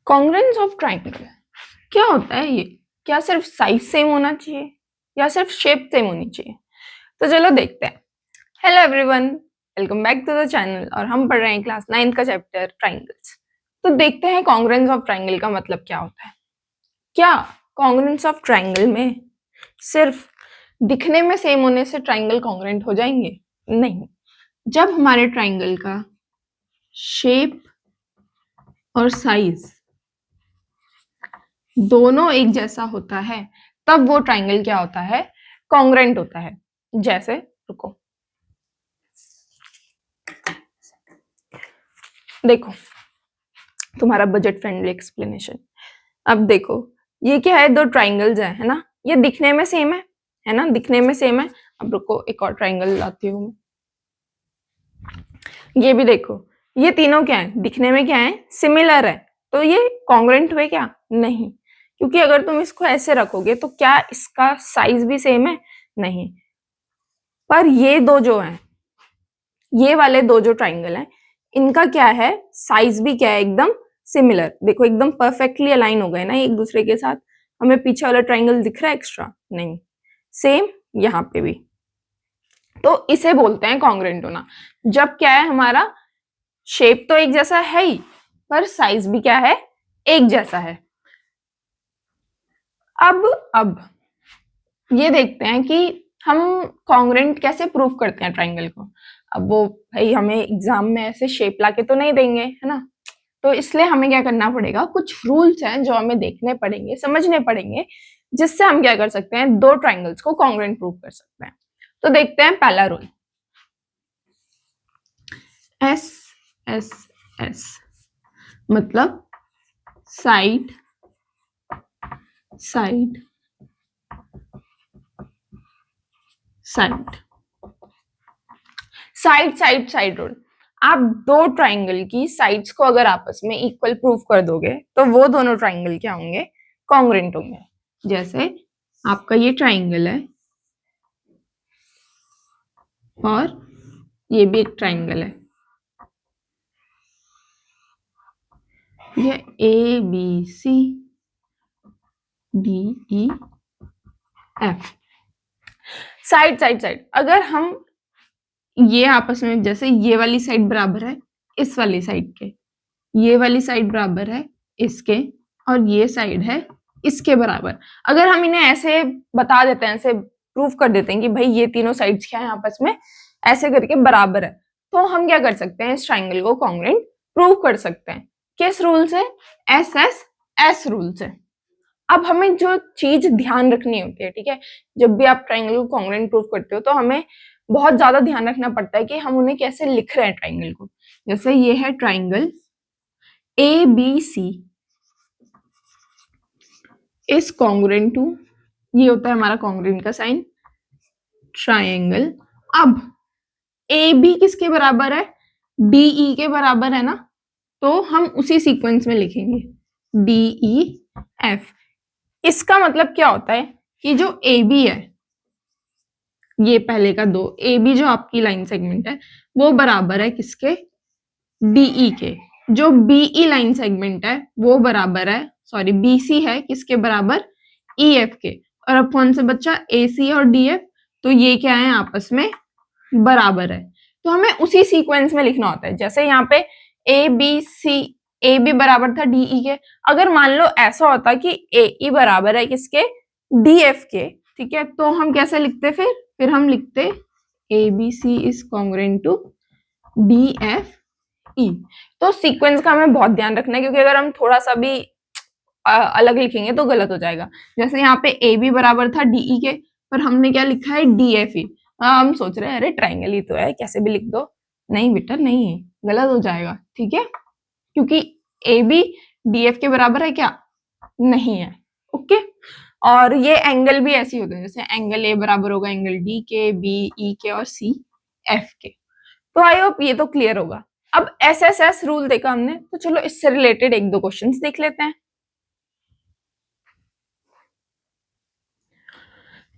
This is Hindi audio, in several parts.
कॉन्ग्रुएंस ऑफ ट्राइंगल क्या होता है ये? क्या सिर्फ साइज सेम होना चाहिए या सिर्फ शेप सेम होनी चाहिए? तो चलो देखते हैं। Hello everyone, welcome back to the channel और हम पढ़ रहे हैं क्लास 9 का चैप्टर ट्राइंगल्स। तो देखते हैं कॉन्ग्रुएंस ऑफ ट्राइंगल का मतलब क्या होता है। क्या कॉन्ग्रुएंस ऑफ ट्राइंगल में सिर्फ दिखने में सेम होने से ट्राइंगल कॉन्ग्रुएंट हो जाएंगे? नहीं। जब हमारे ट्राइंगल का शेप और साइज दोनों एक जैसा होता है तब वो ट्राइंगल क्या होता है? कॉन्ग्रुएंट होता है। जैसे रुको, देखो तुम्हारा बजट फ्रेंडली एक्सप्लेनेशन। अब देखो ये क्या है, दो ट्राइंगल्स है ना, ये दिखने में सेम है ना, दिखने में सेम है। अब रुको एक और ट्राइंगल लाती हूँ। ये भी देखो, ये तीनों क्या है, दिखने में क्या है, सिमिलर है। तो ये कॉन्ग्रुएंट हुए क्या? नहीं, क्योंकि अगर तुम इसको ऐसे रखोगे तो क्या इसका साइज भी सेम है? नहीं। पर ये दो जो हैं, ये वाले दो जो ट्राइंगल हैं, इनका क्या है, साइज भी क्या है, एकदम सिमिलर। देखो एकदम परफेक्टली अलाइन हो गए ना एक दूसरे के साथ। हमें पीछे वाला ट्राइंगल दिख रहा है एक्स्ट्रा? नहीं। सेम यहाँ पे भी। तो इसे बोलते हैं कॉन्ग्रुएंट होना। जब क्या है, हमारा शेप तो एक जैसा है ही, पर साइज भी क्या है, एक जैसा है। अब ये देखते हैं कि हम कॉन्ग्रुएंट कैसे प्रूव करते हैं ट्राइंगल को। अब वो भाई हमें एग्जाम में ऐसे शेप लाके तो नहीं देंगे, है ना। तो इसलिए हमें क्या करना पड़ेगा, कुछ रूल्स हैं जो हमें देखने पड़ेंगे, समझने पड़ेंगे, जिससे हम क्या कर सकते हैं, दो ट्राइंगल्स को कॉन्ग्रुएंट प्रूव कर सकते हैं। तो देखते हैं पहला रूल, एस एस एस मतलब side side side side side side rule. आप दो ट्राइंगल की साइड्स को अगर आपस में इक्वल प्रूव कर दोगे तो वो दोनों ट्राइंगल क्या होंगे, कॉन्ग्रुएंट होंगे। जैसे आपका ये ट्राइंगल है और ये भी एक ट्राइंगल है, ये A B C D E F. Side side side, अगर हम ये आपस में, जैसे ये वाली साइड बराबर है इस वाली साइड के, ये वाली साइड बराबर है इसके, और ये साइड है इसके बराबर। अगर हम इन्हें ऐसे बता देते हैं, ऐसे प्रूफ कर देते हैं कि भाई ये तीनों साइड्स क्या है, आपस में ऐसे करके बराबर है, तो हम क्या कर सकते हैं, इस ट्राइंगल को कॉन्ग्रुएंट प्रूव कर सकते हैं। किस रूल से? एस एस एस रूल से। अब हमें जो चीज ध्यान रखनी होती है, ठीक है, जब भी आप ट्राइंगल को कॉन्ग्रुएंट प्रूव करते हो तो हमें बहुत ज्यादा ध्यान रखना पड़ता है कि हम उन्हें कैसे लिख रहे हैं ट्राइंगल को। जैसे ये है triangle A B C is congruent to, ये होता है हमारा कॉन्ग्रुएंट का साइन, ट्राइंगल। अब ए बी किसके बराबर है, डी ई के बराबर है ना, तो हम उसी सीक्वेंस में लिखेंगे डी ई एफ। इसका मतलब क्या होता है कि जो ए बी है, ये पहले का दो ए बी जो आपकी लाइन सेगमेंट है, वो बराबर है किसके, डीई के। जो बीई लाइन सेगमेंट है वो बराबर है, सॉरी बीसी है किसके बराबर, ईएफ के। और अब कौन सा बच्चा, एसी और डीएफ, तो ये क्या है, आपस में बराबर है। तो हमें उसी सीक्वेंस में लिखना होता है। जैसे यहाँ पे ए बी सी, ए बी बराबर था डीई के, अगर मान लो ऐसा होता कि ए ई बराबर है किसके, डीएफ के, ठीक है, तो हम कैसे लिखते, फिर हम लिखते A B C is congruent to D F E. तो सीक्वेंस का हमें बहुत ध्यान रखना है, क्योंकि अगर हम थोड़ा सा भी अलग लिखेंगे तो गलत हो जाएगा। जैसे यहाँ पे ए बी बराबर था डीई के, पर हमने क्या लिखा है, डी एफ ई। हम सोच रहे हैं अरे ट्राइंगल ही तो है, कैसे भी लिख दो। नहीं बेटा नहीं है, गलत हो जाएगा, ठीक है, क्योंकि ए बी डी एफ के बराबर है क्या, नहीं है। ओके, और ये एंगल भी ऐसे होते हैं, जैसे एंगल ए बराबर होगा एंगल डी के, बी ई के और सी एफ के। तो आई होप ये तो क्लियर होगा। अब एस एस एस रूल देखा हमने, तो चलो इससे रिलेटेड एक दो क्वेश्चंस देख लेते हैं।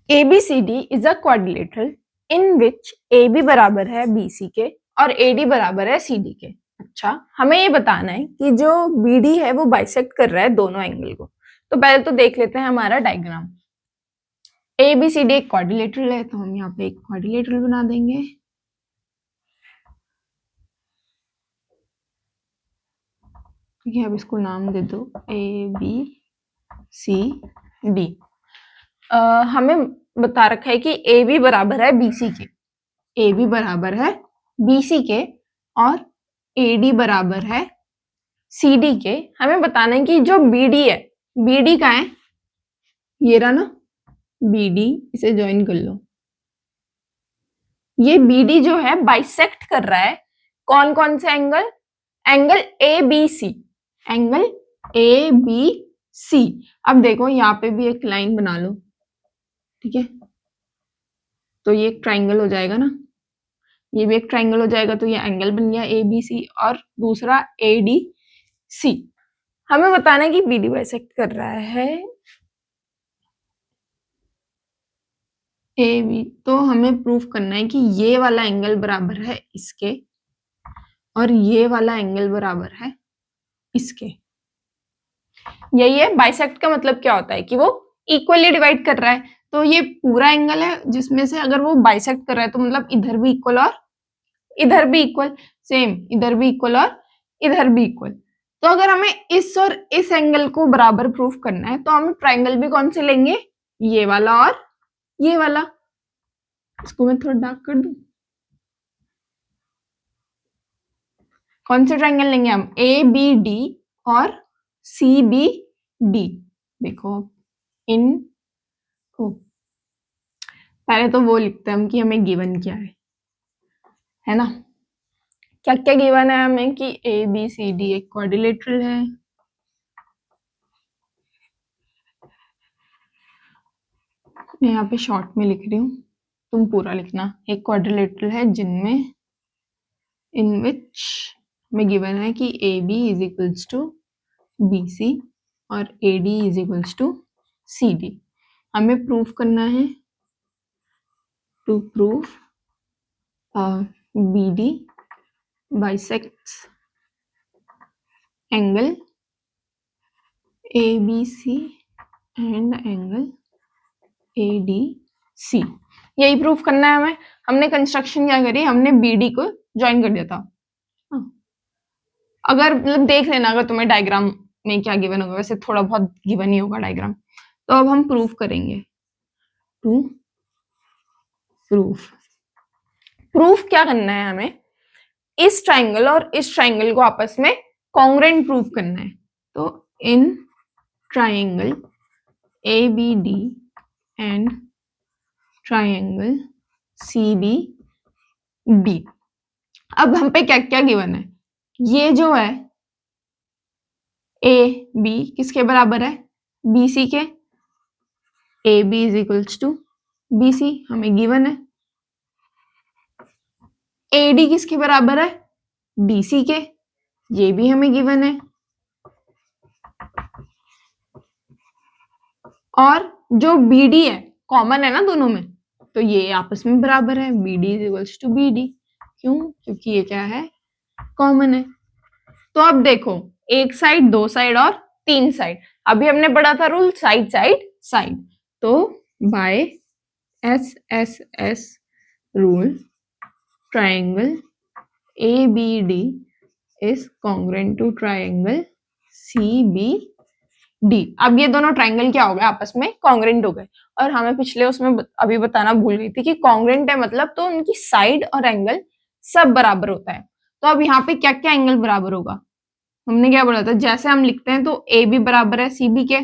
ABCD is a quadrilateral in which AB बराबर है BC के और AD बराबर है CD के। अच्छा, हमें ये बताना है कि जो BD है वो बाइसेक्ट कर रहा है दोनों एंगल को। तो पहले तो देख लेते हैं हमारा डायग्राम। ABCD एक क्वाड्रिलेटरल है, तो हम यहाँ पे एक क्वाड्रिलेटरल बना देंगे। ठीक है, अब इसको नाम दे दो ABCD। हमें बता रखा है कि AB बराबर है BC के, AB बराबर है BC के और AD बराबर है CD के। हमें बताना है कि जो BD है, BD का है, ये रहा ना BD, इसे ज्वाइन कर लो। ये BD जो है बाइसेक्ट कर रहा है कौन कौन से angle? Angle ABC, angle ABC। अब देखो यहाँ पे भी एक लाइन बना लो, ठीक है, तो ये एक ट्राइंगल हो जाएगा ना, ये भी एक ट्राइंगल हो जाएगा, तो ये एंगल बन गया ABC और दूसरा ADC। हमें बताना है कि BD बाइसेक्ट कर रहा है AB, तो हमें प्रूफ करना है कि ये वाला एंगल बराबर है इसके और ये वाला एंगल बराबर है इसके। यही है बाइसेक्ट का मतलब, क्या होता है कि वो इक्वली डिवाइड कर रहा है। तो ये पूरा एंगल है जिसमें से अगर वो बाइसेक्ट कर रहा है तो मतलब इधर भी इक्वल और इधर भी इक्वल, सेम इधर भी इक्वल और इधर भी इक्वल। तो अगर हमें इस और इस एंगल को बराबर प्रूफ करना है तो हम ट्राइंगल भी कौन से लेंगे? ये वाला और ये वाला। इसको मैं थोड़ा डार्क कर दूं। कौन से ट्राइंगल लेंगे हम? ABD और CBD। देखो इन को पहले तो वो लिखते हैं हम कि हमें गिवन क्या है ना। क्या क्या गिवन है हमें कि ABCD एक क्वाड्रिलेटरल है, मैं यहाँ पे शॉर्ट में लिख रही हूँ, तुम पूरा लिखना। एक क्वाड्रिलेटरल है जिनमें इन विच में गिवन है कि AB is equals to BC और AD is equals to CD। हमें प्रूफ करना है, to prove BD bisects angle ABC and angle ADC। यही प्रूफ करना है हमें। हमने कंस्ट्रक्शन क्या करी, हमने BD को ज्वाइन कर दिया था। अगर मतलब देख लेना अगर तुम्हें डायग्राम में क्या गिवन होगा, वैसे थोड़ा बहुत गिवन ही होगा डायग्राम। तो अब हम प्रूफ करेंगे, टू प्रूफ। प्रूफ क्या करना है हमें? इस ट्राइंगल और इस ट्राइंगल को आपस में कॉन्ग्रुएंट प्रूफ करना है। तो in triangle ABD and triangle CBD। अब हम पे क्या क्या गिवन है? ये जो है AB किसके बराबर है? BC के। AB is equals to BC हमें गिवन है। AD किसके बराबर है? DC के, ये भी हमें गिवन है। और जो BD है कॉमन है ना दोनों में, तो ये आपस में बराबर है, BD is equals to BD। क्यों? क्योंकि ये क्या है? कॉमन है। तो अब देखो, एक साइड, दो साइड और तीन साइड। अभी हमने पढ़ा था रूल साइड साइड साइड। तो by SSS rule triangle ABD is congruent to triangle CBD। अब ये दोनों ट्राइंगल क्या हो गए? आपस में कॉन्ग्रुएंट हो गए। और हमें पिछले उसमें अभी बताना भूल गई थी कि कॉन्ग्रुएंट है मतलब तो उनकी साइड और एंगल सब बराबर होता है। तो अब यहाँ पे क्या क्या एंगल बराबर होगा? हमने क्या बोला था, जैसे हम लिखते हैं तो AB बराबर है CB के,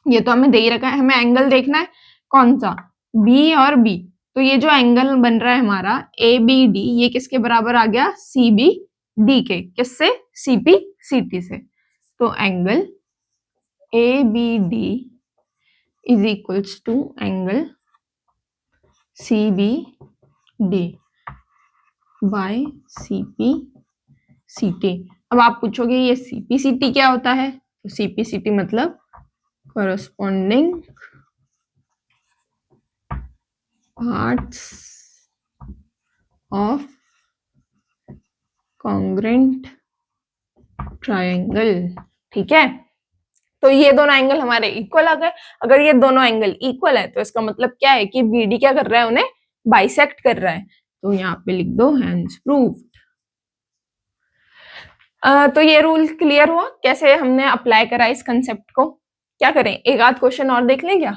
ये तो हमें दे ही रखा है। हमें एंगल देखना है कौन सा, B और B। तो ये जो एंगल बन रहा है हमारा ABD, ये किसके बराबर आ गया? CBD के। किससे? CPCT से। तो angle ABD is equals to angle CBD by CPCT। अब आप पूछोगे ये CPCT क्या होता है? तो CPCT मतलब corresponding parts of congruent triangle. ठीक है, तो ये दोनों एंगल हमारे इक्वल आ गए। अगर ये दोनों एंगल इक्वल है तो इसका मतलब क्या है कि बीडी क्या कर रहा है, उन्हें बाइसेक्ट कर रहा है। तो यहाँ पे लिख दो हैंस प्रूव्ड। तो ये रूल क्लियर हुआ कैसे हमने अप्लाई करा इस कंसेप्ट को। क्या करें, एक आध क्वेश्चन और देख लें क्या?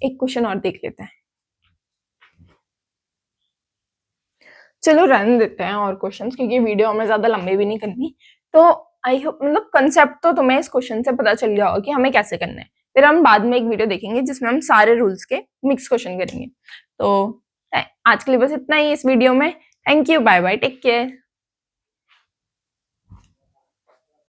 एक क्वेश्चन और देख लेते हैं, चलो रहने देते हैं और क्वेश्चंस, क्योंकि वीडियो हमें ज्यादा लंबी भी नहीं करनी। तो आई होप मतलब कंसेप्ट तो तुम्हें इस क्वेश्चन से पता चल गया होगा कि हमें कैसे करना है। फिर हम बाद में एक वीडियो देखेंगे जिसमें हम सारे रूल्स के मिक्स क्वेश्चन करेंगे। तो आज के लिए बस इतना ही इस वीडियो में। Thank you, bye bye, take care.